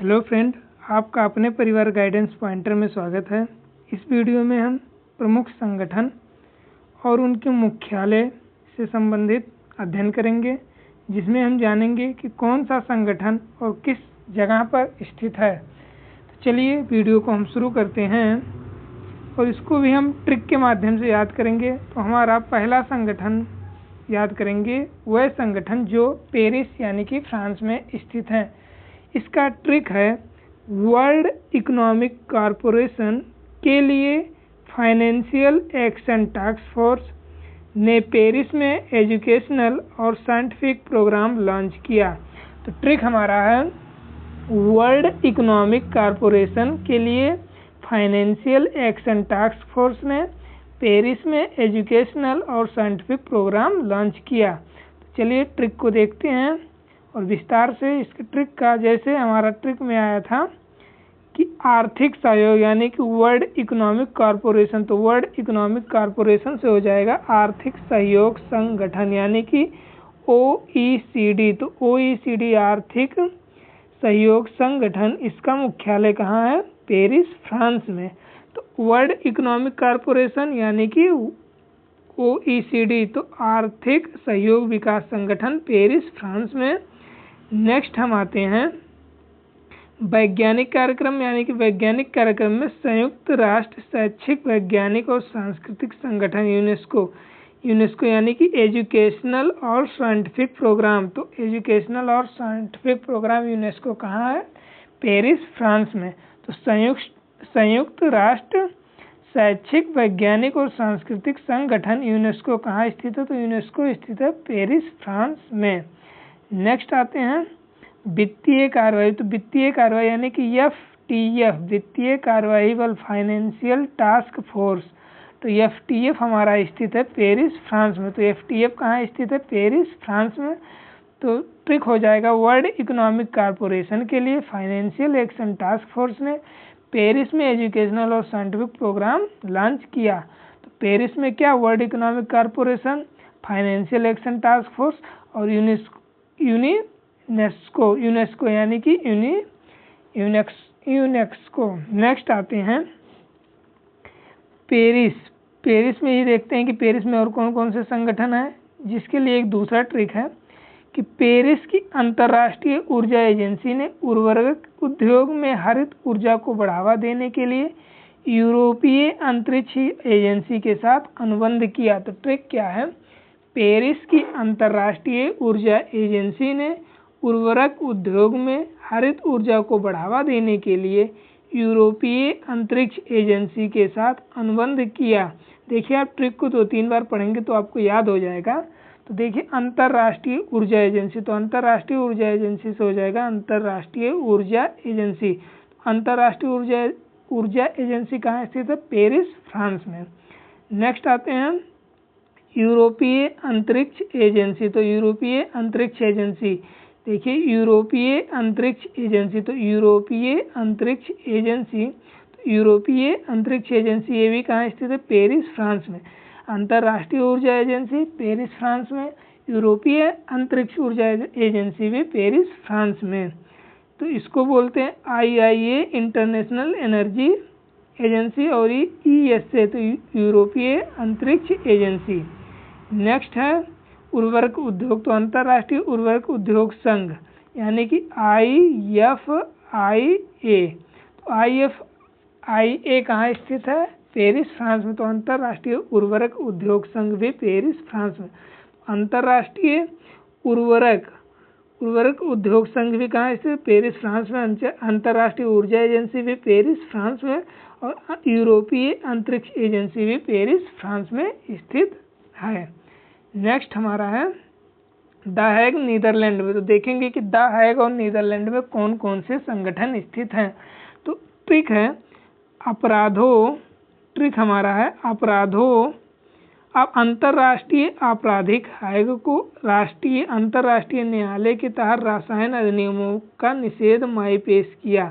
Hello friend, आपका अपने परिवार गाइडेंस पॉइंटर में स्वागत है। इस वीडियो में हम प्रमुख संगठन और उनके मुख्यालय से संबंधित अध्ययन करेंगे, जिसमें हम जानेंगे कि कौन सा संगठन और किस जगह पर स्थित है। तो चलिए वीडियो को हम शुरू करते हैं और इसको भी हम ट्रिक के माध्यम से याद करेंगे। तो हमारा पहला संगठन याद करेंगे, वह संगठन जो पेरिस यानी कि फ्रांस में स्थित है। इसका ट्रिक है, वर्ल्ड इकोनॉमिक कॉरपोरेशन के लिए फाइनेंशियल एक्शन टास्क फोर्स ने पेरिस में एजुकेशनल और साइंटिफिक प्रोग्राम लॉन्च किया। तो ट्रिक हमारा है, वर्ल्ड इकोनॉमिक कॉरपोरेशन के लिए फाइनेंशियल एक्शन टास्क फोर्स ने पेरिस में एजुकेशनल और साइंटिफिक प्रोग्राम लॉन्च किया। तो चलिए ट्रिक को देखते हैं और विस्तार से इसके ट्रिक का। जैसे हमारा ट्रिक में आया था कि आर्थिक सहयोग यानी कि वर्ल्ड इकोनॉमिक कॉरपोरेशन, तो वर्ल्ड इकोनॉमिक कॉरपोरेशन से हो जाएगा आर्थिक सहयोग संगठन यानी कि OECD। तो OECD आर्थिक सहयोग संगठन, इसका मुख्यालय कहाँ है? पेरिस, फ्रांस में। तो वर्ल्ड इकोनॉमिक कॉरपोरेशन यानी कि OECD, तो आर्थिक सहयोग विकास संगठन, पेरिस, फ्रांस में। नेक्स्ट हम आते हैं वैज्ञानिक कार्यक्रम यानी कि वैज्ञानिक कार्यक्रम में संयुक्त राष्ट्र शैक्षिक, वैज्ञानिक और सांस्कृतिक संगठन यूनेस्को यानी कि एजुकेशनल और साइंटिफिक प्रोग्राम। तो एजुकेशनल और साइंटिफिक प्रोग्राम यूनेस्को कहाँ है? पेरिस, फ्रांस में। तो संयुक्त राष्ट्र शैक्षिक, वैज्ञानिक और सांस्कृतिक संगठन यूनेस्को कहाँ स्थित है? तो यूनेस्को स्थित है पेरिस, फ्रांस में। नेक्स्ट आते हैं वित्तीय कार्रवाई। तो वित्तीय कार्रवाई यानी कि FTF, वित्तीय कार्रवाई बल, फाइनेंशियल टास्क फोर्स। तो FTF हमारा स्थित है पेरिस, फ्रांस में। तो FTF कहाँ स्थित है? पेरिस, फ्रांस में। तो ट्रिक हो जाएगा, वर्ल्ड इकोनॉमिक कॉरपोरेशन के लिए फाइनेंशियल एक्शन टास्क फोर्स ने पेरिस में एजुकेशनल और साइंटिफिक प्रोग्राम लॉन्च किया। तो पेरिस में क्या? World economic corporation, financial action task force और यूनेस्को यानी कि यूनेस्को। नेक्स्ट आते हैं पेरिस में ही देखते हैं कि पेरिस में और कौन कौन से संगठन है, जिसके लिए एक दूसरा ट्रिक है कि पेरिस की अंतर्राष्ट्रीय ऊर्जा एजेंसी ने उर्वरक उद्योग में हरित ऊर्जा को बढ़ावा देने के लिए यूरोपीय अंतरिक्ष एजेंसी के साथ अनुबंध किया। तो ट्रिक क्या है? पेरिस की अंतर्राष्ट्रीय ऊर्जा एजेंसी ने उर्वरक उद्योग में हरित ऊर्जा को बढ़ावा देने के लिए यूरोपीय अंतरिक्ष एजेंसी के साथ अनुबंध किया। देखिए, आप ट्रिक को 2-3 बार पढ़ेंगे तो आपको याद हो जाएगा। तो देखिए, अंतर्राष्ट्रीय ऊर्जा एजेंसी, तो अंतर्राष्ट्रीय ऊर्जा एजेंसी से हो जाएगा अंतर्राष्ट्रीय ऊर्जा एजेंसी। अंतर्राष्ट्रीय ऊर्जा एजेंसी कहाँ स्थित है? पेरिस, फ्रांस में। नेक्स्ट आते हैं यूरोपीय अंतरिक्ष एजेंसी। तो यूरोपीय अंतरिक्ष एजेंसी, देखिए यूरोपीय अंतरिक्ष एजेंसी, तो यूरोपीय अंतरिक्ष एजेंसी, तो यूरोपीय अंतरिक्ष एजेंसी ये भी कहाँ स्थित है? पेरिस, फ्रांस में। अंतर्राष्ट्रीय ऊर्जा एजेंसी पेरिस, फ्रांस में। यूरोपीय अंतरिक्ष यूरोपीय ऊर्जा एजेंसी भी पेरिस, फ्रांस में। तो इसको बोलते हैं IIA, इंटरनेशनल एनर्जी एजेंसी, और ESA, तो यूरोपीय अंतरिक्ष एजेंसी। नेक्स्ट है उर्वरक उद्योग। तो अंतर्राष्ट्रीय उर्वरक उद्योग संघ यानी कि IFIA। तो IFIA कहाँ स्थित है? पेरिस, फ्रांस में। तो अंतर्राष्ट्रीय उर्वरक उद्योग संघ भी पेरिस, फ्रांस में। अंतर्राष्ट्रीय उर्वरक उद्योग संघ भी कहाँ स्थित? पेरिस, फ्रांस में। अंतर्राष्ट्रीय ऊर्जा एजेंसी भी पेरिस, फ्रांस में। और यूरोपीय अंतरिक्ष एजेंसी भी पेरिस, फ्रांस में स्थित है। नेक्स्ट हमारा है द हैग, नीदरलैंड में। तो देखेंगे कि द हैग और नीदरलैंड में कौन कौन से संगठन स्थित हैं। तो ट्रिक है ट्रिक हमारा है अपराधों। अब अंतर्राष्ट्रीय आपराधिक हैग को अंतर्राष्ट्रीय न्यायालय के तहत रसायन अधिनियमों का निषेध माई पेश किया।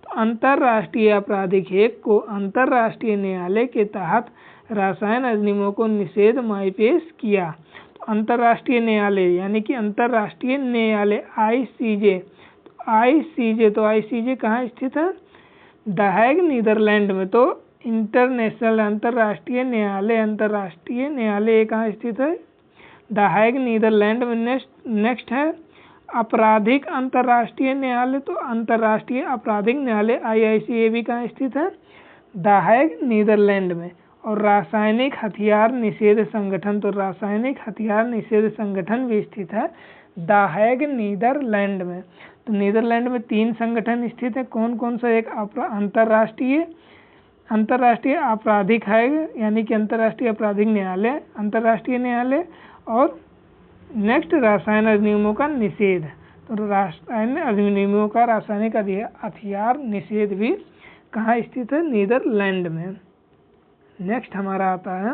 तो अंतर्राष्ट्रीय आपराधिक हैग को अंतर्राष्ट्रीय न्यायालय के तहत रसायन अधिनियमों को निषेध माई पेश किया। तो अंतर्राष्ट्रीय न्यायालय यानी कि अंतर्राष्ट्रीय न्यायालय ICJ, तो ICJ, तो ICJ कहाँ स्थित है? द हैग नीदरलैंड में। तो इंटरनेशनल अंतर्राष्ट्रीय न्यायालय कहाँ स्थित है? द हैग नीदरलैंड में। नेक्स्ट है आपराधिक अंतर्राष्ट्रीय न्यायालय, तो अंतर्राष्ट्रीय आपराधिक न्यायालय IIC ये भी कहाँ स्थित है? द हैग नीदरलैंड में। और रासायनिक हथियार निषेध संगठन, तो रासायनिक हथियार निषेध संगठन भी स्थित है द हैग नीदरलैंड में। तो नीदरलैंड में 3 संगठन स्थित है, कौन कौन सा? एक अंतर्राष्ट्रीय आपराधिक हैग यानी कि अंतर्राष्ट्रीय आपराधिक न्यायालय, अंतर्राष्ट्रीय न्यायालय, और नेक्स्ट रासायन अधिनियमों का निषेध। तो रासायन अधिनियमों का रासायनिक हथियार निषेध भी कहाँ स्थित है? नीदरलैंड में। नेक्स्ट हमारा आता है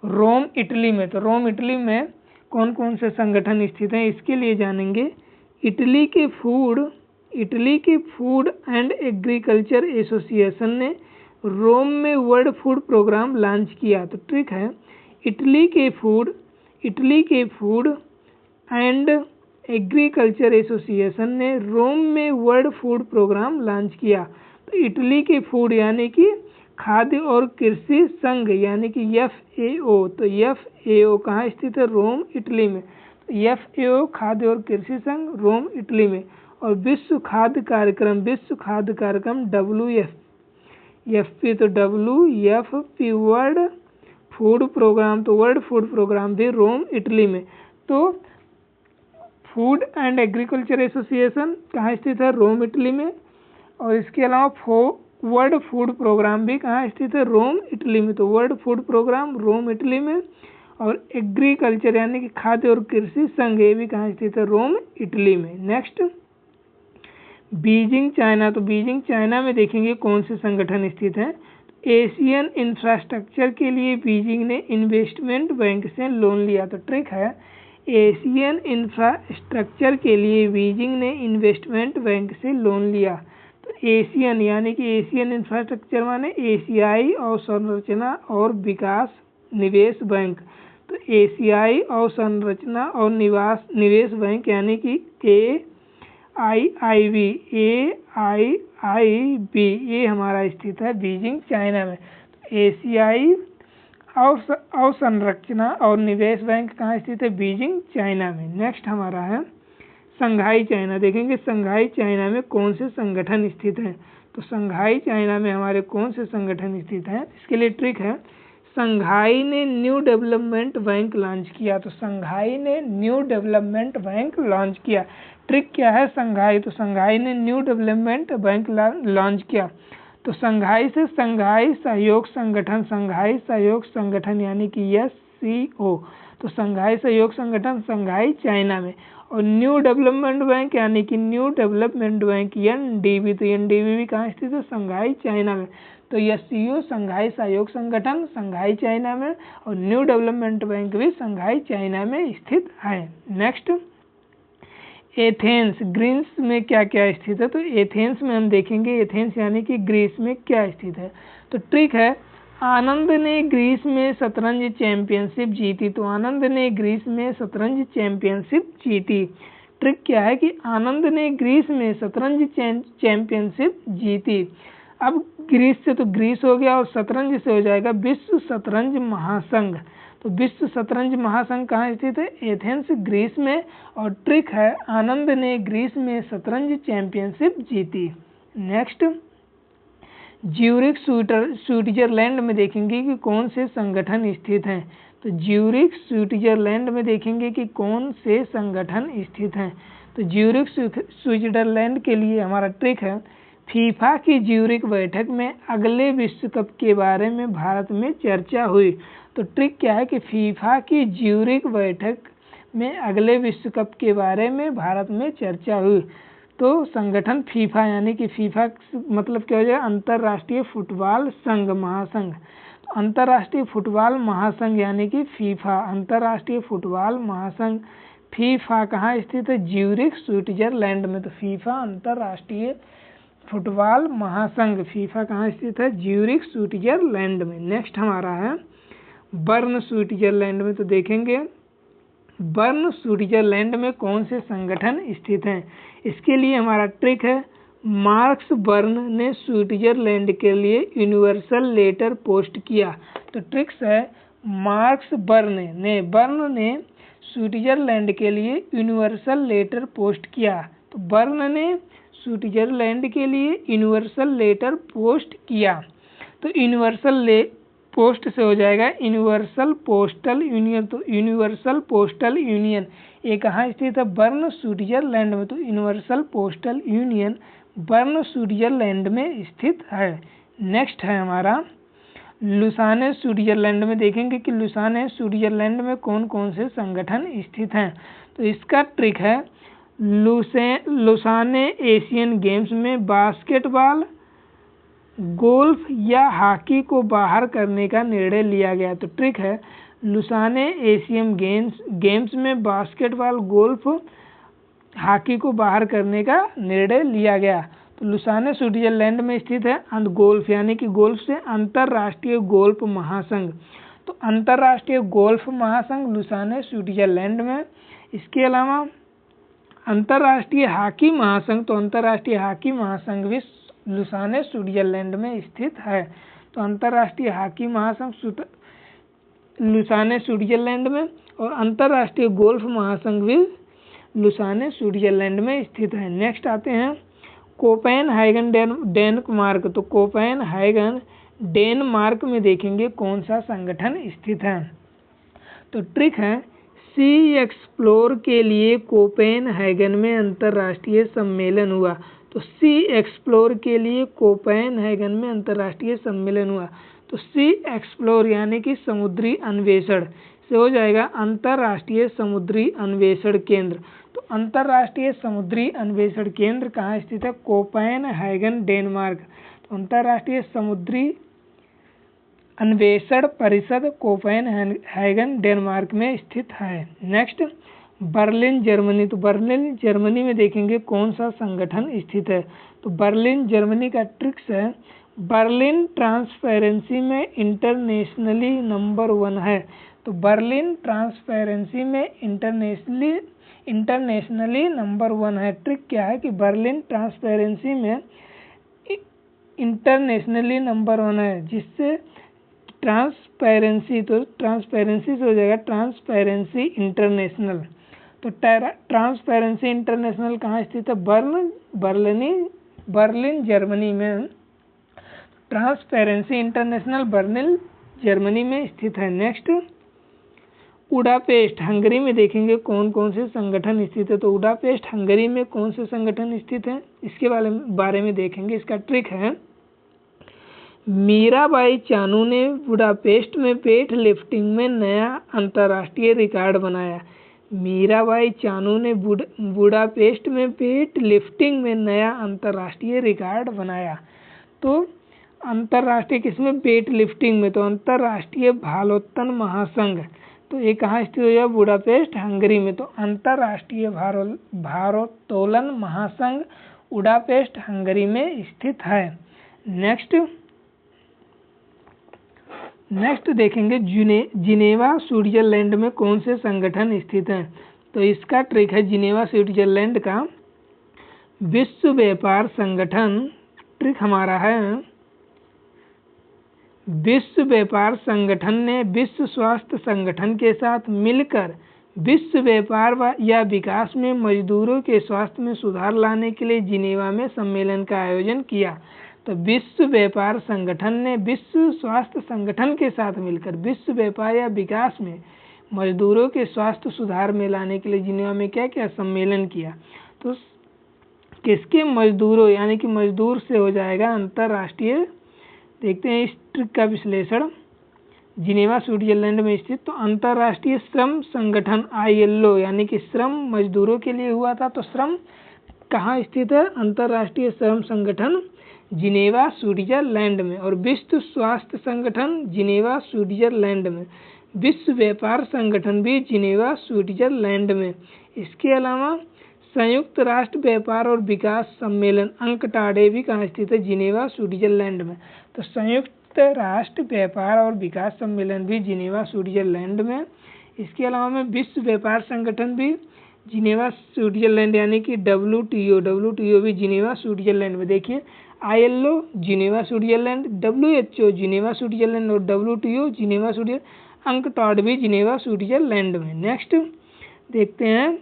रोम इटली में। तो रोम इटली में कौन कौन से संगठन स्थित हैं इसके लिए जानेंगे। इटली के फूड एंड एग्रीकल्चर एसोसिएशन ने रोम में वर्ल्ड फूड प्रोग्राम लॉन्च किया। तो ट्रिक है इटली के फूड एंड एग्रीकल्चर एसोसिएशन ने रोम में वर्ल्ड फूड प्रोग्राम लॉन्च किया। तो इटली के फूड यानी कि खाद्य और कृषि संघ यानी कि FAO, तो FAO कहाँ स्थित है? रोम इटली में। तो FAO खाद्य और कृषि संघ रोम इटली में। और विश्व खाद्य कार्यक्रम WFP, तो WFP वर्ल्ड फूड प्रोग्राम, तो वर्ल्ड फूड प्रोग्राम भी रोम इटली में। तो फूड एंड एग्रीकल्चर एसोसिएशन कहाँ स्थित है? रोम इटली में। और इसके अलावा वर्ल्ड फूड प्रोग्राम भी कहाँ स्थित है? रोम इटली में। तो world food programme Rome Italy में। और एग्रीकल्चर यानी कि खाद्य और कृषि संघ ये भी कहाँ स्थित है? रोम इटली में। Next Beijing China. तो बीजिंग चाइना में देखेंगे कौन से संगठन स्थित हैं। एशियन इंफ्रास्ट्रक्चर के लिए बीजिंग ने इन्वेस्टमेंट बैंक से लोन लिया। तो ट्रिक है एशियन इंफ्रास्ट्रक्चर के लिए बीजिंग ने इन्वेस्टमेंट बैंक से लोन लिया। तो एशियन यानी कि एशियन इंफ्रास्ट्रक्चर माने एशियाई अवसंरचना और विकास निवेश बैंक। तो एशियाई अवसंरचना और निवेश बैंक यानी कि AIIB ये हमारा स्थित है बीजिंग चाइना में। तो एशियाई अवसंरचना और निवेश बैंक कहाँ स्थित है? बीजिंग चाइना में। नेक्स्ट हमारा है संघाई चाइना। देखेंगे संघाई चाइना में कौन से संगठन स्थित हैं। तो संघाई चाइना में हमारे कौन से संगठन स्थित हैं इसके लिए ट्रिक है संघाई ने न्यू डेवलपमेंट बैंक लॉन्च किया। तो संघाई ने न्यू डेवलपमेंट बैंक लॉन्च किया। ट्रिक क्या है संघाई? तो संघाई ने न्यू डेवलपमेंट बैंक लॉन्च किया। तो संघाई से संघाई सहयोग संगठन यानी कि SCO। तो संघाई सहयोग संगठन संघाई चाइना में। और न्यू डेवलपमेंट बैंक यानी कि न्यू डेवलपमेंट बैंक NDB, तो NDB भी कहाँ स्थित है? संघाई चाइना में। तो SCO संघाई सहयोग संगठन संघाई चाइना में और न्यू डेवलपमेंट बैंक भी संघाई चाइना में स्थित है। नेक्स्ट एथेंस ग्रीस में क्या क्या स्थित है। तो एथेंस में हम देखेंगे एथेंस यानी कि ग्रीस में क्या स्थित है। तो ट्रिक है आनंद ने ग्रीस में शतरंज चैंपियनशिप जीती। तो आनंद ने ग्रीस में शतरंज चैंपियनशिप जीती। ट्रिक क्या है कि आनंद ने ग्रीस में शतरंज चैंपियनशिप जीती। अब ग्रीस से तो ग्रीस हो गया और शतरंज से हो जाएगा विश्व शतरंज महासंघ। तो विश्व शतरंज महासंघ कहाँ स्थित है? एथेंस ग्रीस में। और ट्रिक है आनंद ने ग्रीस में शतरंज चैंपियनशिप जीती। नेक्स्ट ज्यूरिख स्विट्जरलैंड में देखेंगे कि कौन से संगठन स्थित हैं। तो ज्यूरिख स्विट्जरलैंड में देखेंगे कि कौन से संगठन स्थित हैं। तो ज्यूरिख स्विट्जरलैंड के लिए हमारा ट्रिक है फीफा की ज्यूरिख बैठक में अगले विश्व कप के बारे में भारत में चर्चा हुई। तो ट्रिक क्या है कि फीफा की ज्यूरिख बैठक में अगले विश्व कप के बारे में भारत में चर्चा हुई। तो संगठन फीफा यानी कि फीफा मतलब क्या हो जाएगा? अंतर्राष्ट्रीय फुटबॉल संघ महासंघ। तो अंतर्राष्ट्रीय फुटबॉल महासंघ यानी कि फीफा अंतर्राष्ट्रीय फुटबॉल महासंघ फीफा कहाँ स्थित है? ज्यूरिख स्विट्जरलैंड में। तो फीफा अंतर्राष्ट्रीय फुटबॉल महासंघ फीफा कहाँ स्थित है? ज्यूरिख स्विट्जरलैंड में। नेक्स्ट हमारा है बर्न स्विट्जरलैंड में। तो देखेंगे बर्न स्विट्जरलैंड में कौन से संगठन स्थित हैं? इसके लिए हमारा ट्रिक है, मार्क्स बर्न ने स्विट्जरलैंड के लिए यूनिवर्सल लेटर पोस्ट किया। तो ट्रिक्स है, मार्क्स बर्न ने स्विट्जरलैंड के लिए यूनिवर्सल लेटर पोस्ट किया। तो बर्न ने स्विट्जरलैंड के लिए यूनिवर्सल लेटर पोस्ट किया। तो यूनिवर्सल पोस्ट से हो जाएगा यूनिवर्सल पोस्टल यूनियन। तो यूनिवर्सल पोस्टल यूनियन ये कहाँ स्थित है? बर्न स्विट्जरलैंड में। तो universal postal union burn Switzerland में स्थित है। नेक्स्ट है हमारा लुसाने स्विट्जरलैंड में। देखेंगे कि लुसाने स्विट्जरलैंड में कौन कौन से संगठन स्थित हैं। तो इसका ट्रिक है, लुसाने एशियन गेम्स में बास्केटबॉल, गोल्फ या हॉकी को बाहर करने का निर्णय लिया गया। तो ट्रिक है, लुसाने एशियन गेम्स में बास्केटबॉल, गोल्फ, हॉकी को बाहर करने का निर्णय लिया गया। तो लुसाने स्विट्जरलैंड में स्थित है। गोल्फ यानी कि गोल्फ से अंतरराष्ट्रीय गोल्फ महासंघ। तो अंतरराष्ट्रीय गोल्फ महासंघ लुसाने स्विट्जरलैंड में। इसके अलावा अंतरराष्ट्रीय हॉकी महासंघ, तो अंतरराष्ट्रीय हॉकी महासंघ भी लुसाने स्विट्जरलैंड में स्थित है। तो अंतरराष्ट्रीय हॉकी महासंघ लुसाने स्विट्जरलैंड में, और अंतरराष्ट्रीय गोल्फ महासंघ भी लुसाने स्विट्जरलैंड में स्थित है। नेक्स्ट आते हैं कोपेनहेगन डेनमार्क। तो कोपेनहेगन डेनमार्क में देखेंगे कौन सा संगठन स्थित है। तो ट्रिक है, सी एक्सप्लोर के लिए कोपेनहेगन में अंतरराष्ट्रीय सम्मेलन हुआ। तो सी एक्सप्लोर के लिए कोपेनहेगन में अंतरराष्ट्रीय सम्मेलन हुआ। तो सी एक्सप्लोर यानी कि समुद्री अन्वेषण से हो जाएगा अंतरराष्ट्रीय समुद्री अन्वेषण केंद्र। तो अंतरराष्ट्रीय समुद्री अन्वेषण केंद्र कहाँ स्थित है? Copenhagen Denmark. तो अंतरराष्ट्रीय समुद्री अन्वेषण परिषद कोपेनहेगन डेनमार्क में स्थित है। Next Berlin Germany. तो बर्लिन जर्मनी में देखेंगे कौन सा संगठन स्थित है। तो बर्लिन जर्मनी का ट्रिक्स है, बर्लिन ट्रांसपेरेंसी में इंटरनेशनली नंबर 1 है। तो बर्लिन ट्रांसपेरेंसी में इंटरनेशनली नंबर 1 है। ट्रिक क्या है कि बर्लिन ट्रांसपेरेंसी में इंटरनेशनली नंबर 1 है, जिससे ट्रांसपेरेंसी, तो ट्रांसपेरेंसी से हो जाएगा ट्रांसपेरेंसी इंटरनेशनल। तो ट्रांसपेरेंसी इंटरनेशनल कहाँ स्थित है? बर्लिन जर्मनी में। ट्रांसपेरेंसी इंटरनेशनल बर्लिन जर्मनी में स्थित है। नेक्स्ट बुडापेस्ट हंगरी में देखेंगे कौन कौन से संगठन स्थित है। तो बुडापेस्ट हंगरी में कौन से संगठन स्थित है, इसके बारे में देखेंगे। इसका ट्रिक है, मीराबाई चानू ने बुडापेस्ट में वेट लिफ्टिंग में नया अंतर्राष्ट्रीय रिकॉर्ड बनाया। मीराबाई चानू ने बुडापेस्ट में वेट लिफ्टिंग में नया अंतर्राष्ट्रीय रिकॉर्ड बनाया। तो अंतर्राष्ट्रीय किसमें? वेट लिफ्टिंग में। तो अंतर्राष्ट्रीय भारोत्तोलन महासंघ, तो ये कहाँ स्थित है? बुडापेस्ट हंगरी में। तो अंतर्राष्ट्रीय भारोत्तोलन महासंघ बुडापेस्ट हंगरी में स्थित है। नेक्स्ट देखेंगे जिनेवा स्विट्जरलैंड में कौन से संगठन स्थित हैं। तो इसका ट्रिक है, जिनेवा स्विट्जरलैंड का विश्व व्यापार संगठन। ट्रिक हमारा है, विश्व व्यापार संगठन ने विश्व स्वास्थ्य संगठन के साथ मिलकर विश्व व्यापार या विकास में मजदूरों के स्वास्थ्य में सुधार लाने के लिए जिनेवा में सम्मेलन का आयोजन किया। तो विश्व व्यापार संगठन ने विश्व स्वास्थ्य संगठन के साथ मिलकर विश्व व्यापार या विकास में मजदूरों के स्वास्थ्य सुधार में लाने के लिए जिनेवा में क्या क्या सम्मेलन किया। तो किसके? मजदूरों, यानी कि मजदूर से हो जाएगा अंतरराष्ट्रीय। देखते हैं इस ट्रिक का विश्लेषण। जिनेवा स्विट्जरलैंड में स्थित। तो अंतरराष्ट्रीय श्रम संगठन ILO यानी कि श्रम मजदूरों के लिए हुआ था। तो श्रम कहाँ स्थित है? अंतरराष्ट्रीय श्रम संगठन जिनेवा स्विट्जरलैंड में। और विश्व स्वास्थ्य संगठन जिनेवा स्विट्जरलैंड में। विश्व व्यापार संगठन भी जिनेवा स्विट्जरलैंड में। इसके अलावा संयुक्त राष्ट्र व्यापार और विकास सम्मेलन अंकटाडे भी कहाँ स्थित है? जिनेवा स्विट्जरलैंड में। तो संयुक्त राष्ट्र व्यापार और विकास सम्मेलन भी जिनेवा स्विट्जरलैंड में इसके अलावा में विश्व व्यापार संगठन भी जिनेवा स्विट्जरलैंड यानी कि WTO भी जिनेवा स्विट्जरलैंड में। देखिए ILO Geneva Switzerland, WHO Geneva Switzerland और WTO जिनेवा स्विट्जरलैंड, अंकटाड भी जिनेवा स्विट्जरलैंड में। नेक्स्ट देखते हैं,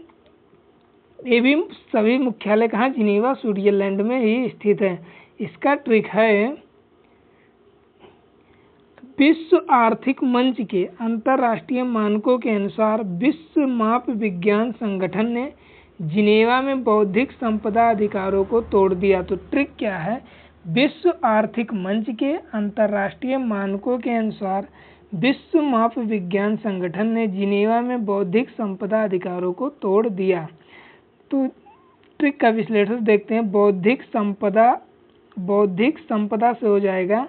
ये भी सभी मुख्यालय कहाँ, जिनेवा स्विट्जरलैंड में ही स्थित है। इसका ट्रिक है, विश्व आर्थिक मंच के अंतर्राष्ट्रीय मानकों के अनुसार विश्व माप विज्ञान संगठन ने जिनेवा में बौद्धिक संपदा अधिकारों को तोड़ दिया। तो ट्रिक क्या है, विश्व आर्थिक मंच के अंतर्राष्ट्रीय मानकों के अनुसार विश्व माप विज्ञान संगठन ने जिनेवा में बौद्धिक संपदा अधिकारों को तोड़ दिया। तो ट्रिक का विश्लेषण देखते हैं। बौद्धिक संपदा से हो जाएगा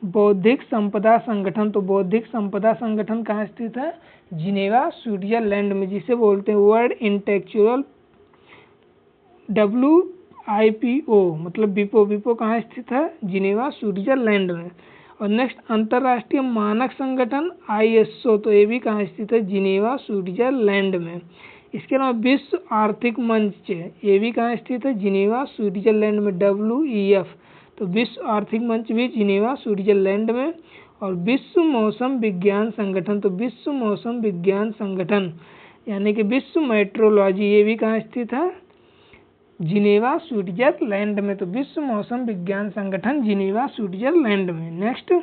बौद्धिक संपदा संगठन। तो बौद्धिक संपदा संगठन कहाँ स्थित है, जिनेवा स्विट्जरलैंड में, जिसे बोलते हैं वर्ल्ड इंटेलेक्चुअल WIPO मतलब विपो कहाँ स्थित है, जिनेवा स्विट्जरलैंड में। और नेक्स्ट अंतर्राष्ट्रीय मानक संगठन ISO, तो ये भी कहाँ स्थित है, जिनेवा स्विट्जरलैंड में। इसके अलावा विश्व आर्थिक मंच, ये भी कहाँ स्थित है, जिनेवा स्विट्जरलैंड में। WEF, तो विश्व आर्थिक मंच भी जिनेवा स्विट्जरलैंड में। और विश्व मौसम विज्ञान संगठन, तो विश्व मौसम विज्ञान संगठन यानी कि विश्व मेट्रोलॉजी, ये भी कहाँ स्थित है, जिनेवा स्विट्जरलैंड में। तो विश्व मौसम विज्ञान संगठन जिनेवा स्विट्जरलैंड में। नेक्स्ट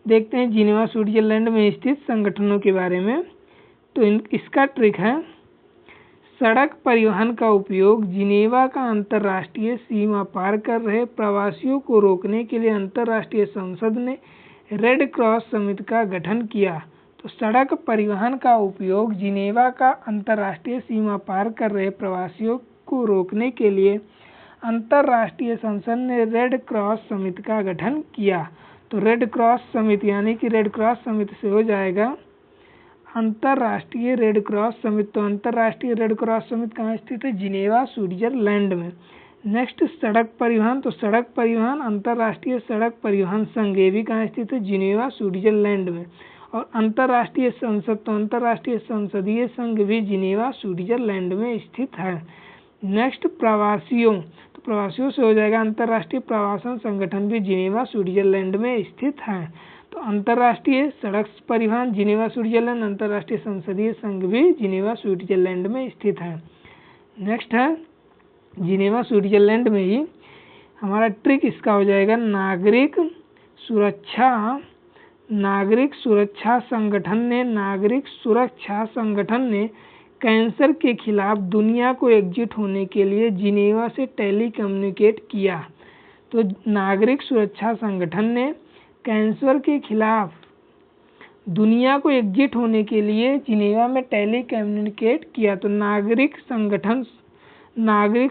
देखते हैं जिनेवा स्विट्जरलैंड में स्थित संगठनों के बारे में। तो इसका ट्रिक है, सड़क परिवहन का उपयोग जिनेवा का अंतर्राष्ट्रीय सीमा पार कर रहे प्रवासियों को रोकने के लिए अंतर्राष्ट्रीय संसद ने रेड क्रॉस समिति का गठन किया। तो सड़क परिवहन का उपयोग जिनेवा का अंतर्राष्ट्रीय सीमा पार कर रहे प्रवासियों को रोकने के लिए अंतर्राष्ट्रीय संसद ने रेड क्रॉस समिति का गठन किया। तो रेड क्रॉस समिति यानी कि रेड क्रॉस समिति से हो जाएगा अंतर्राष्ट्रीय रेड क्रॉस समिति। तो अंतर्राष्ट्रीय रेड क्रॉस समिति कहाँ स्थित है, जिनेवा स्विट्जरलैंड में। नेक्स्ट सड़क परिवहन, तो सड़क परिवहन अंतर्राष्ट्रीय सड़क परिवहन संघ, ये भी कहाँ स्थित है, जिनेवा स्विट्जरलैंड में। और अंतर्राष्ट्रीय संसद, तो अंतर्राष्ट्रीय संसदीय संघ भी जिनेवा स्विट्जरलैंड में स्थित है। नेक्स्ट प्रवासियों, तो प्रवासियों से हो जाएगा अंतर्राष्ट्रीय प्रवासन संगठन भी जिनेवा स्विट्जरलैंड में स्थित है। तो अंतर्राष्ट्रीय सड़क परिवहन जिनेवा स्विट्जरलैंड, अंतर्राष्ट्रीय संसदीय संघ भी जिनेवा स्विट्जरलैंड में स्थित है। नेक्स्ट है जिनेवा स्विट्जरलैंड में ही हमारा ट्रिक इसका हो जाएगा नागरिक सुरक्षा संगठन ने कैंसर के खिलाफ दुनिया को एकजुट होने के लिए जिनेवा से टेली कम्युनिकेट किया। तो नागरिक सुरक्षा संगठन ने कैंसर के खिलाफ दुनिया को एकजुट होने के लिए जिनेवा में टेली कम्युनिकेट किया। तो नागरिक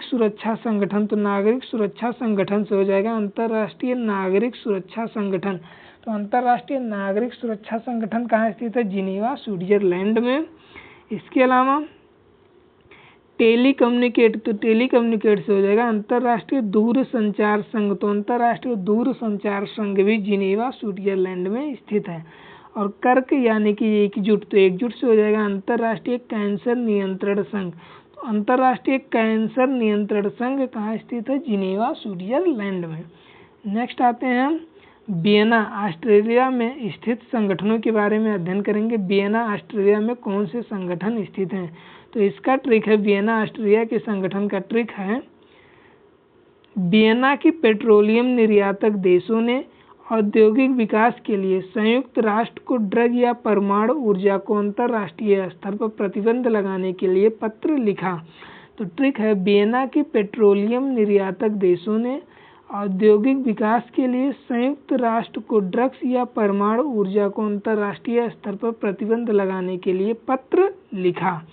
सुरक्षा संगठन, तो नागरिक सुरक्षा संगठन से हो जाएगा अंतर्राष्ट्रीय नागरिक सुरक्षा संगठन। तो अंतर्राष्ट्रीय नागरिक सुरक्षा संगठन कहाँ स्थित है, जिनेवा स्विट्जरलैंड में। इसके अलावा टेली कम्युनिकेट, तो टेली कम्युनिकेट से हो जाएगा अंतर्राष्ट्रीय दूर संचार संघ। तो अंतर्राष्ट्रीय दूर संचार संघ भी जिनेवा स्विट्जरलैंड में स्थित है। और कर्क यानी कि एकजुट, तो एकजुट से हो जाएगा अंतर्राष्ट्रीय कैंसर नियंत्रण संघ। तो अंतर्राष्ट्रीय कैंसर नियंत्रण संघ कहाँ स्थित है, जिनेवा स्विट्जरलैंड में। नेक्स्ट आते हैं हम वियना ऑस्ट्रिया में स्थित संगठनों के बारे में अध्ययन करेंगे। वियना ऑस्ट्रिया में कौन से संगठन स्थित हैं। तो इसका ट्रिक है, वियना ऑस्ट्रिया के संगठन का ट्रिक है, वियना की पेट्रोलियम निर्यातक देशों ने औद्योगिक विकास के लिए संयुक्त राष्ट्र को ड्रग या परमाणु ऊर्जा को अंतर्राष्ट्रीय स्तर पर प्रतिबंध लगाने के लिए पत्र लिखा। तो ट्रिक है, वियना की पेट्रोलियम निर्यातक देशों ने औद्योगिक विकास के लिए संयुक्त राष्ट्र को ड्रग्स या परमाणु ऊर्जा को अंतर्राष्ट्रीय स्तर पर प्रतिबंध लगाने के लिए पत्र लिखा।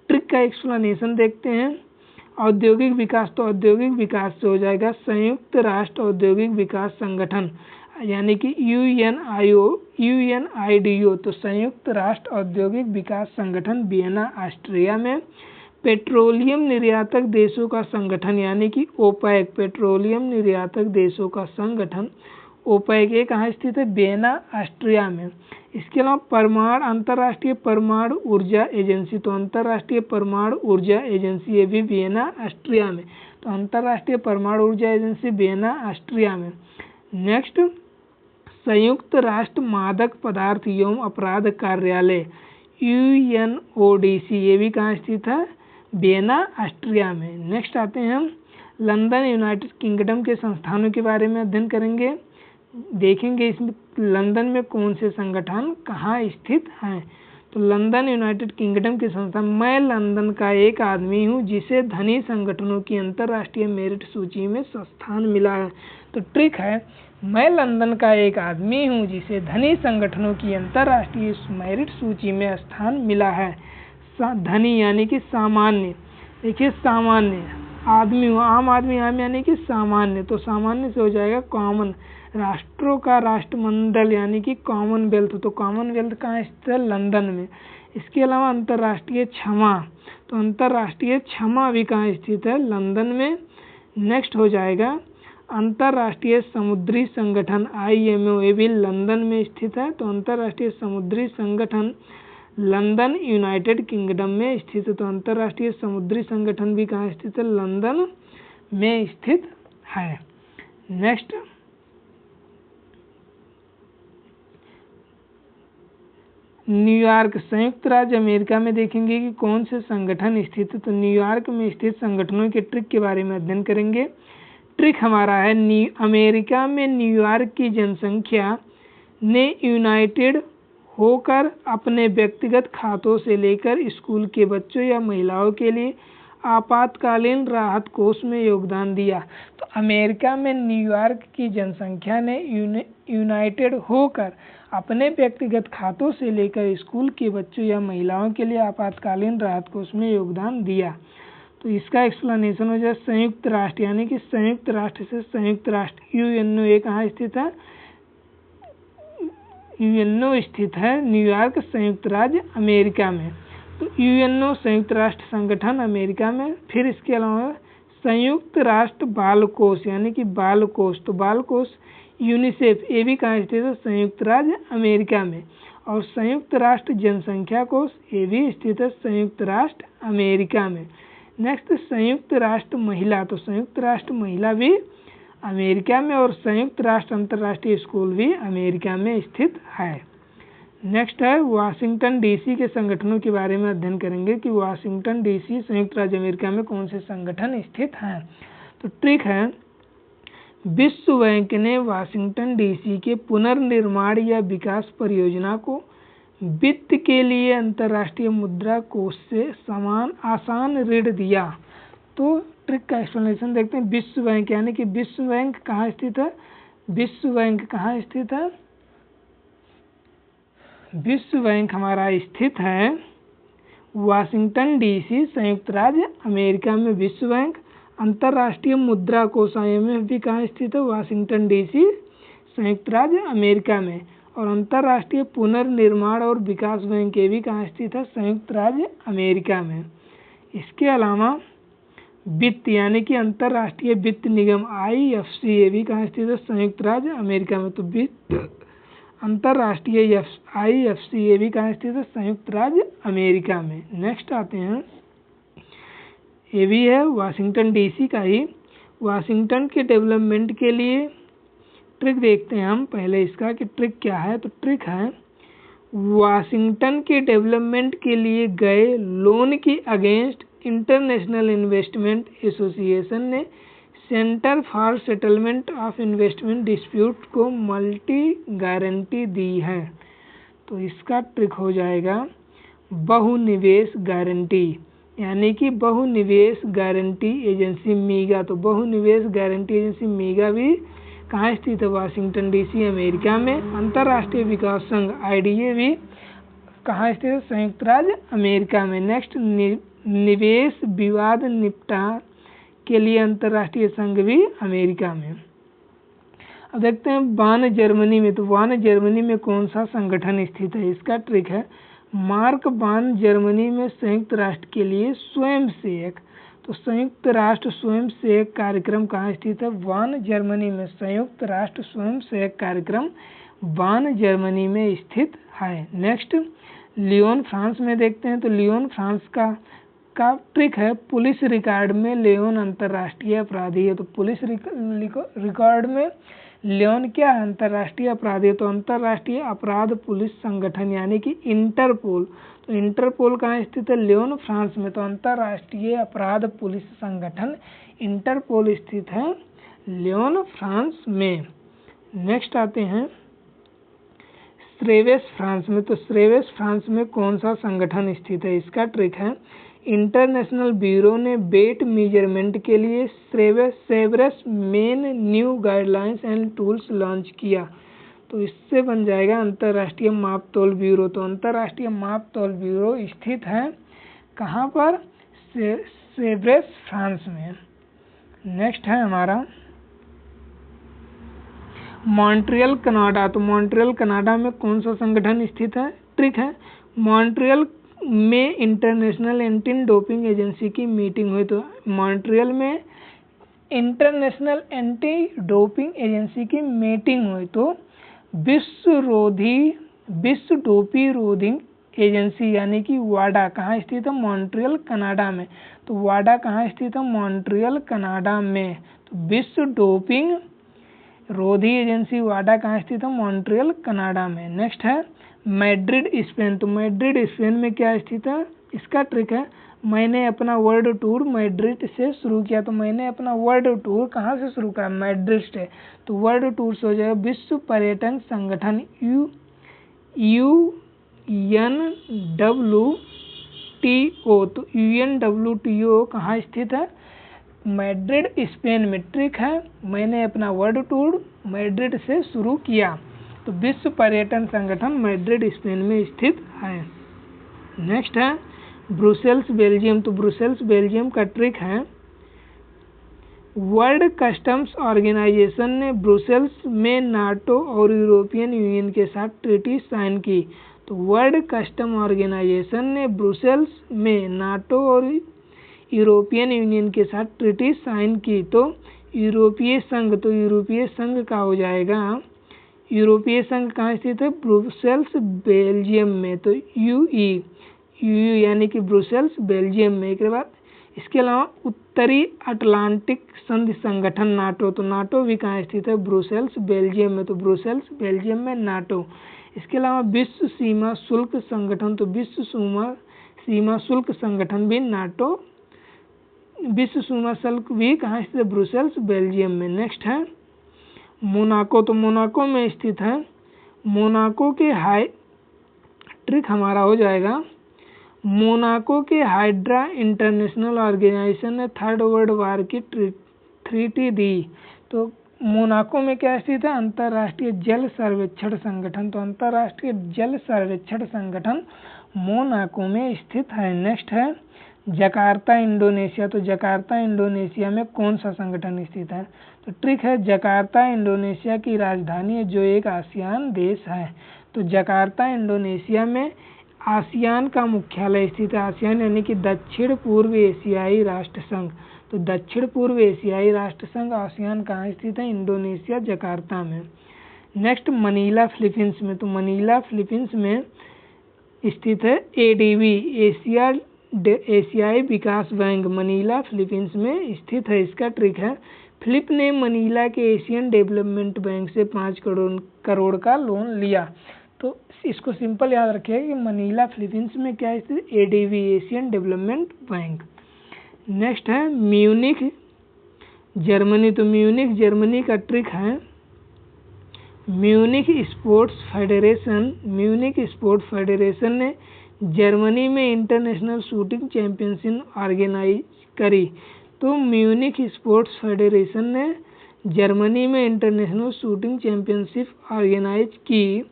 ट्रिक का एक्सप्लेनेशन देखते हैं। औद्योगिक विकास, तो औद्योगिक विकास से हो जाएगा संयुक्त राष्ट्र औद्योगिक विकास संगठन यानी कि UNIDO। तो संयुक्त राष्ट्र औद्योगिक विकास संगठन वियना ऑस्ट्रिया में। पेट्रोलियम निर्यातक देशों का संगठन यानी कि OPEC, पेट्रोलियम निर्यातक देशों का संगठन ओपेक, ये कहाँ स्थित है? वियना ऑस्ट्रिया में। इसके अलावा अंतर्राष्ट्रीय परमाणु ऊर्जा एजेंसी, तो अंतर्राष्ट्रीय परमाणु ऊर्जा एजेंसी ये भी वियना ऑस्ट्रिया में। तो अंतर्राष्ट्रीय परमाणु ऊर्जा एजेंसी वियना ऑस्ट्रिया में। नेक्स्ट, संयुक्त राष्ट्र मादक पदार्थ एवं अपराध कार्यालय UNODC, ये भी कहाँ स्थित है? वियना ऑस्ट्रिया में। नेक्स्ट आते हैं हम लंदन यूनाइटेड किंगडम के संस्थानों के बारे में अध्ययन करेंगे। देखेंगे इसमें लंदन में कौन से संगठन कहाँ स्थित हैं। तो लंदन यूनाइटेड किंगडम के संस्थान, मैं लंदन का एक आदमी हूँ जिसे धनी संगठनों की अंतर्राष्ट्रीय मेरिट सूची में स्थान मिला है। तो ट्रिक है, मैं लंदन का एक आदमी हूँ जिसे धनी संगठनों की अंतर्राष्ट्रीय मेरिट सूची में स्थान मिला है। धनी यानी कि सामान्य, देखिए सामान्य आदमी हूँ, आम आदमी, आम यानी कि सामान्य, तो सामान्य से हो जाएगा कॉमन। राष्ट्रों का राष्ट्रमंडल यानी कि कॉमनवेल्थ, तो कॉमनवेल्थ कहाँ स्थित है? लंदन में। इसके अलावा अंतर्राष्ट्रीय क्षमा, तो अंतर्राष्ट्रीय क्षमा भी कहाँ स्थित है? लंदन में। नेक्स्ट हो जाएगा अंतर्राष्ट्रीय समुद्री संगठन IMO, ये भी लंदन में स्थित है। तो अंतर्राष्ट्रीय समुद्री संगठन लंदन यूनाइटेड किंगडम में स्थित है। तो अंतर्राष्ट्रीय समुद्री संगठन भी कहाँ स्थित है? लंदन में स्थित है। नेक्स्ट, न्यूयॉर्क, संयुक्त राज्य अमेरिका में देखेंगे कि कौन से संगठन स्थित है। तो न्यूयॉर्क में स्थित संगठनों के ट्रिक के बारे में अध्ययन करेंगे। ट्रिक हमारा है, अमेरिका में न्यूयॉर्क की जनसंख्या ने यूनाइटेड होकर अपने व्यक्तिगत खातों से लेकर स्कूल के बच्चों या महिलाओं के लिए आपातकालीन राहत कोष में योगदान दिया। तो अमेरिका में न्यूयॉर्क की जनसंख्या ने यूनाइटेड होकर अपने व्यक्तिगत खातों से लेकर स्कूल के बच्चों या महिलाओं के लिए आपातकालीन राहत कोष में योगदान दिया। तो इसका एक्सप्लेनेशन हो जाए संयुक्त राष्ट्र, यानी कि संयुक्त राष्ट्र से संयुक्त राष्ट्र UNO, ये कहाँ स्थित है? UNO स्थित है न्यूयॉर्क, संयुक्त राज्य अमेरिका में। तो UNO संयुक्त राष्ट्र संगठन अमेरिका में। फिर इसके अलावा संयुक्त राष्ट्र बाल कोष यानी कि बाल कोष, तो बाल कोष यूनिसेफ, ये भी कहाँ स्थित है? संयुक्त राज्य अमेरिका में। और संयुक्त राष्ट्र जनसंख्या कोष, ये भी स्थित है संयुक्त राष्ट्र अमेरिका में। नेक्स्ट, संयुक्त राष्ट्र महिला, तो संयुक्त राष्ट्र महिला भी अमेरिका में। और संयुक्त राष्ट्र अंतर्राष्ट्रीय स्कूल भी अमेरिका में स्थित है। नेक्स्ट है वाशिंगटन DC के संगठनों के बारे में अध्ययन करेंगे कि वाशिंगटन DC संयुक्त राज्य अमेरिका में कौन से संगठन स्थित हैं। तो ट्रिक है, विश्व बैंक ने वाशिंगटन DC के पुनर्निर्माण या विकास परियोजना को वित्त के लिए अंतर्राष्ट्रीय मुद्रा कोष से आसान ऋण दिया। तो ट्रिक का एक्सप्लेनेशन देखते हैं। विश्व बैंक यानी कि विश्व बैंक कहाँ स्थित है? विश्व बैंक कहाँ स्थित है? विश्व बैंक हमारा स्थित है वाशिंगटन DC संयुक्त राज्य अमेरिका में। विश्व बैंक, अंतर्राष्ट्रीय मुद्रा कोष IMF भी कहाँ स्थित है? वाशिंगटन DC संयुक्त राज्य अमेरिका में। और अंतर्राष्ट्रीय पुनर्निर्माण और विकास बैंक ये भी कहाँ स्थित है? संयुक्त राज्य अमेरिका में। इसके अलावा वित्त यानी कि अंतर्राष्ट्रीय वित्त निगम IFC, ये भी कहाँ स्थित है? संयुक्त राज्य अमेरिका में। तो वित्त अंतर्राष्ट्रीय IFC, ये भी कहाँ स्थित है? संयुक्त राज्य अमेरिका में। नेक्स्ट आते हैं, ये भी है वाशिंगटन DC का ही। वाशिंगटन के डेवलपमेंट के लिए ट्रिक देखते हैं हम पहले इसका कि ट्रिक क्या है। तो ट्रिक है, वाशिंगटन के डेवलपमेंट के लिए गए लोन की अगेंस्ट इंटरनेशनल इन्वेस्टमेंट एसोसिएशन ने centre for settlement of investment dispute को मल्टी गारंटी दी है। तो इसका ट्रिक हो जाएगा बहुनिवेश गारंटी, यानी कि बहुनिवेश गारंटी एजेंसी मीगा। तो बहुनिवेश गारंटी एजेंसी मीगा भी कहाँ स्थित है? वाशिंगटन DC अमेरिका में। अंतर्राष्ट्रीय विकास संघ IDA भी कहाँ स्थित है? संयुक्त राज्य अमेरिका में। नेक्स्ट, निवेश विवाद निपटान के लिए अंतर्राष्ट्रीय संघ भी अमेरिका में। अब देखते हैं वान जर्मनी में। तो वान जर्मनी में कौन सा संगठन स्थित है? इसका ट्रिक है, मार्क वान जर्मनी में संयुक्त राष्ट्र के लिए स्वयंसेवक तो संयुक्त राष्ट्र स्वयंसेवक कार्यक्रम कहाँ स्थित है? बॉन, जर्मनी में। संयुक्त राष्ट्र स्वयंसेवक कार्यक्रम बॉन, जर्मनी में स्थित है। नेक्स्ट लियोन, फ्रांस में देखते हैं। तो लियोन फ्रांस का ट्रिक है, पुलिस रिकॉर्ड में लियोन अंतर्राष्ट्रीय अपराधी है। तो पुलिस रिकॉर्ड में लियोन क्या है? अंतर्राष्ट्रीय अपराधी है। तो अंतर्राष्ट्रीय अपराध पुलिस संगठन यानी कि इंटरपोल, तो इंटरपोल कहाँ स्थित है? लियोन फ्रांस में। तो अंतर्राष्ट्रीय अपराध पुलिस संगठन इंटरपोल स्थित है लियोन फ्रांस में। नेक्स्ट आते हैं स्रेवेस, फ्रांस में। तो स्रेवेस फ्रांस में कौन सा संगठन स्थित है? इसका ट्रिक है, इंटरनेशनल ब्यूरो ने वेट मेजरमेंट के लिए several main new guidelines and tools launch किया। तो इससे बन जाएगा अंतर्राष्ट्रीय माप तोल ब्यूरो। तो अंतर्राष्ट्रीय माप तोल ब्यूरो स्थित है कहाँ पर? सेवरस, फ्रांस में। नेक्स्ट है हमारा मॉन्ट्रियल, कनाडा। तो मॉन्ट्रियल, कनाडा में कौन सा संगठन स्थित है? ट्रिक है, मॉन्ट्रियल में इंटरनेशनल एंटी डोपिंग एजेंसी की मीटिंग हुई। तो मॉन्ट्रियल में इंटरनेशनल एंटी डोपिंग एजेंसी की मीटिंग हुई। तो विश्व डोपी रोधी एजेंसी यानी कि वाडा कहाँ स्थित है? मॉन्ट्रियल, कनाडा में। तो वाडा कहाँ स्थित है? मॉन्ट्रियल, कनाडा में। तो विश्व डोपिंग रोधी एजेंसी वाडा कहाँ स्थित है? मॉन्ट्रियल, कनाडा में। नेक्स्ट है मैड्रिड, स्पेन। तो मैड्रिड, स्पेन में क्या स्थित है? इसका ट्रिक है, मैंने अपना वर्ल्ड टूर मैड्रिड से शुरू किया। तो मैंने अपना वर्ल्ड टूर कहाँ से शुरू किया? मैड्रिड से। तो वर्ल्ड टूर से हो जाएगा विश्व पर्यटन संगठन UNWTO। तो UNWTO कहाँ स्थित है? मैड्रिड, स्पेन में। ट्रिक है, मैंने अपना वर्ल्ड टूर मैड्रिड से शुरू किया। तो विश्व पर्यटन संगठन मैड्रिड, स्पेन में स्थित है। नेक्स्ट है ब्रुसेल्स, बेल्जियम। तो ब्रुसेल्स, बेल्जियम का ट्रिक है, वर्ल्ड कस्टम्स ऑर्गेनाइजेशन ने ब्रुसेल्स में नाटो और यूरोपियन यूनियन के साथ ट्रीटी साइन की। तो वर्ल्ड कस्टम ऑर्गेनाइजेशन ने ब्रुसेल्स में नाटो और यूरोपियन यूनियन के साथ ट्रीटी साइन की। तो यूरोपीय संघ, तो यूरोपीय संघ का हो जाएगा, यूरोपीय संघ कहाँ स्थित है? ब्रुसेल्स, बेल्जियम में। तो यू यानी कि ब्रुसेल्स, बेल्जियम में। एक बाद इसके अलावा उत्तरी अटलांटिक संधि संगठन नाटो। तो नाटो भी कहाँ स्थित है? ब्रुसेल्स, बेल्जियम में। तो ब्रुसेल्स, बेल्जियम में नाटो। इसके अलावा विश्व सीमा शुल्क संगठन। तो विश्व सीमा शुल्क संगठन भी नाटो, विश्व सीमा शुल्क भी कहाँ स्थित है? ब्रुसेल्स, बेल्जियम में। नेक्स्ट है मोनाको। तो मोनाको में स्थित है, मोनाको के ट्रिक हमारा हो जाएगा, मोनाको के हाइड्रा इंटरनेशनल ऑर्गेनाइजेशन ने थर्ड वर्ल्ड वार की ट्रीटी दी। तो मोनाको में क्या स्थित है? अंतर्राष्ट्रीय जल सर्वेक्षण संगठन। तो अंतर्राष्ट्रीय जल सर्वेक्षण संगठन मोनाको में स्थित है। नेक्स्ट है जकार्ता, इंडोनेशिया। तो जकार्ता, इंडोनेशिया में कौन सा संगठन स्थित है? तो ट्रिक है, जकार्ता इंडोनेशिया की राजधानी है जो एक आसियान देश है। तो जकार्ता, इंडोनेशिया में आसियान का मुख्यालय स्थित है। आसियान यानी कि दक्षिण पूर्व एशियाई राष्ट्र संघ। तो दक्षिण पूर्व एशियाई राष्ट्र संघ आसियान कहाँ स्थित है? इंडोनेशिया, जकार्ता में। नेक्स्ट मनीला, फिलीपींस में। तो मनीला, फिलीपींस में स्थित है ADB, एशियाई विकास बैंक, मनीला, फिलीपींस में स्थित है। इसका ट्रिक है, फिलिप ने मनीला के एशियन डेवलपमेंट बैंक से 5 करोड़ का लोन लिया। तो इसको सिंपल याद रखिएगा कि मनीला, फिलीपींस में क्या स्थित है? ADB, Asian development bank. Next है म्यूनिख, जर्मनी। तो म्यूनिख, जर्मनी का ट्रिक है, म्यूनिख स्पोर्ट्स फेडरेशन ने जर्मनी में इंटरनेशनल शूटिंग चैंपियनशिप ऑर्गेनाइज करी। तो म्यूनिख स्पोर्ट्स फेडरेशन ने जर्मनी में इंटरनेशनल शूटिंग चैंपियनशिप ऑर्गेनाइज की।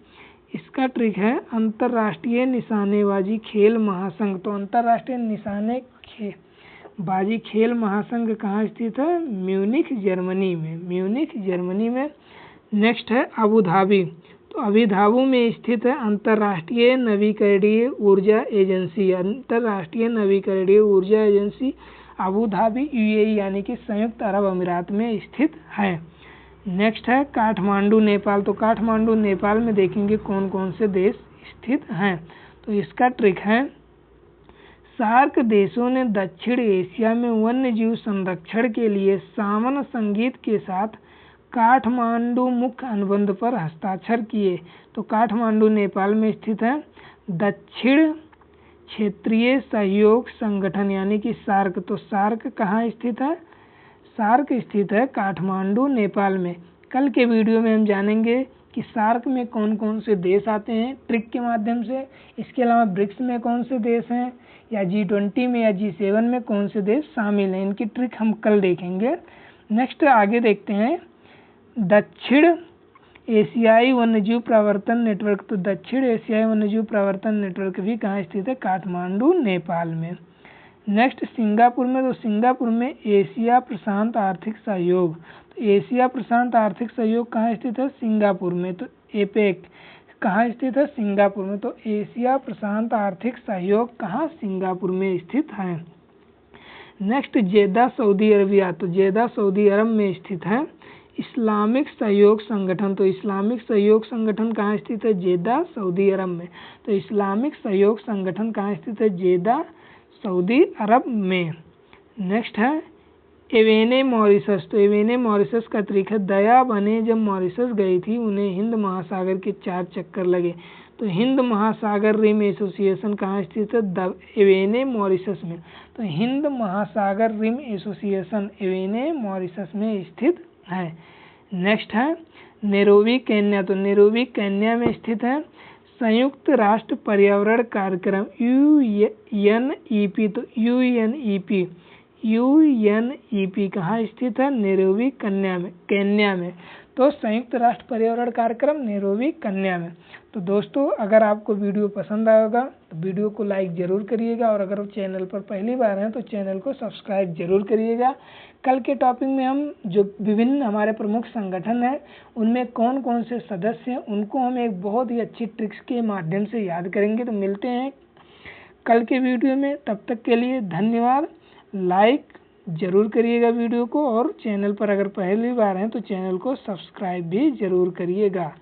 इसका ट्रिक है अंतर्राष्ट्रीय निशानेबाजी खेल महासंघ। तो अंतर्राष्ट्रीय निशानेबाजी खेल महासंघ कहाँ स्थित है? म्यूनिख, जर्मनी में। म्यूनिख, जर्मनी में। नेक्स्ट है अबू धाबी। तो अबू धाबी में स्थित है अंतर्राष्ट्रीय नवीकरणीय ऊर्जा एजेंसी। अंतर्राष्ट्रीय नवीकरणीय ऊर्जा एजेंसी अबू धाबी यूएई यानी कि संयुक्त अरब अमीरात में स्थित है। नेक्स्ट है काठमांडू नेपाल। तो काठमांडू नेपाल में देखेंगे कौन कौन से देश स्थित हैं। तो इसका ट्रिक है, सार्क देशों ने दक्षिण एशिया में वन्य जीव संरक्षण के लिए सावन संगीत के साथ काठमांडू मुख्य अनुबंध पर हस्ताक्षर किए। तो काठमांडू नेपाल में स्थित है। दक्षिण क्षेत्रीय सहयोग संगठन यानी कि सार्क। तो सार्क कहाँ स्थित है? सार्क स्थित है काठमांडू नेपाल में। कल के वीडियो में हम जानेंगे कि सार्क में कौन कौन से देश आते हैं ट्रिक के माध्यम से। इसके अलावा ब्रिक्स में कौन से देश हैं, या G20 में या G7 में कौन से देश शामिल हैं, इनकी ट्रिक हम कल देखेंगे। नेक्स्ट आगे देखते हैं दक्षिण एशियाई वन्यजीव प्रवर्तन नेटवर्क। तो दक्षिण एशियाई वन्यजीव प्रवर्तन नेटवर्क भी कहाँ स्थित है? काठमांडू नेपाल में। नेक्स्ट सिंगापुर में। तो सिंगापुर में एशिया प्रशांत आर्थिक सहयोग। तो एशिया प्रशांत आर्थिक सहयोग कहाँ स्थित है? सिंगापुर में। तो एपेक कहाँ स्थित है? सिंगापुर में। तो एशिया प्रशांत आर्थिक सहयोग कहाँ? सिंगापुर में स्थित है। नेक्स्ट जेद्दा सऊदी अरबिया। तो जेद्दा सऊदी अरब में स्थित है। इस्लामिक सहयोग संगठन। तो इस्लामिक सहयोग संगठन कहाँ स्थित है? जेद्दा सऊदी अरब में। तो इस्लामिक सहयोग संगठन कहाँ स्थित है? जेद्दा सऊदी अरब में। नेक्स्ट है एवेने मॉरिशस। तो एवेने मॉरिशस का तरीका, दया बने जब मॉरिशस गई थी उन्हें हिंद महासागर के 4 चक्कर लगे। तो हिंद महासागर रिम एसोसिएशन कहाँ स्थित है? एवेने मॉरिशस में। तो हिंद महासागर रिम एसोसिएशन एवेने मॉरिशस में स्थित है। नेक्स्ट है नैरोबी केन्या। तो नैरोबी केन्या में स्थित है। संयुक्त राष्ट्र पर्यावरण कार्यक्रम UNEP। तो UNEP कहाँ स्थित है? नैरोबी केन्या में। तो संयुक्त राष्ट्र पर्यावरण कार्यक्रम नैरोबी केन्या में। तो दोस्तों अगर आपको वीडियो पसंद आएगा तो वीडियो को लाइक जरूर करिएगा, और अगर चैनल पर पहली बार हैं तो चैनल को सब्सक्राइब जरूर करिएगा। कल के टॉपिक में हम जो विभिन्न हमारे प्रमुख संगठन हैं उनमें कौन कौन से सदस्य हैं उनको हम एक बहुत ही अच्छी ट्रिक्स के माध्यम से याद करेंगे। तो मिलते हैं कल के वीडियो में, तब तक के लिए धन्यवाद। लाइक जरूर करिएगा वीडियो को, और चैनल पर अगर पहली बार हैं तो चैनल को सब्सक्राइब भी जरूर करिएगा।